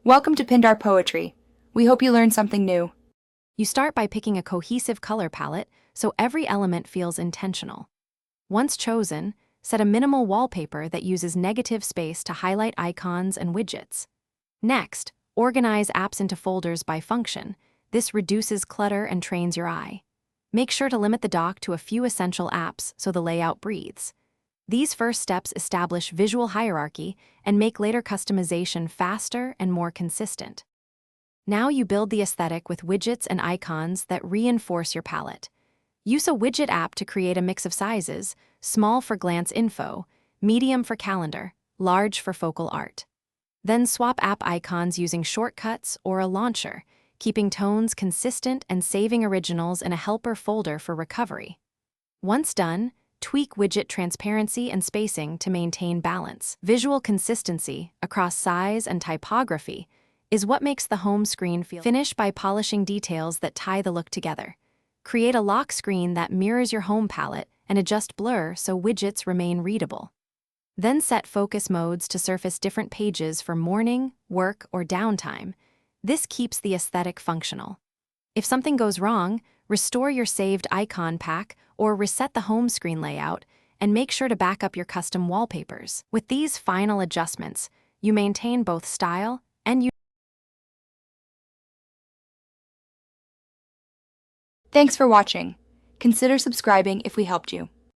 Welcome to Pindar Poetry. We hope you learned something new. You start by picking a cohesive color palette so every element feels intentional. Once chosen, set a minimal wallpaper that uses negative space to highlight icons and widgets. Next, organize apps into folders by function. This reduces clutter and trains your eye. Make sure to limit the dock to a few essential apps so the layout breathes. These first steps establish visual hierarchy and make later customization faster and more consistent. Now you build the aesthetic with widgets and icons that reinforce your palette. Use a widget app to create a mix of sizes, small for glance info, medium for calendar, large for focal art. Then swap app icons using shortcuts or a launcher, keeping tones consistent and saving originals in a helper folder for recovery. Once done, tweak widget transparency and spacing to maintain balance. Visual consistency across size and typography is what makes the home screen feel. Finish by polishing details that tie the look together. Create a lock screen that mirrors your home palette and adjust blur so widgets remain readable. Then set focus modes to surface different pages for morning, work, or downtime. This keeps the aesthetic functional. If something goes wrong, restore your saved icon pack or reset the home screen layout, and make sure to back up your custom wallpapers. With these final adjustments, you maintain both style and Thanks for watching. Consider subscribing if we helped you.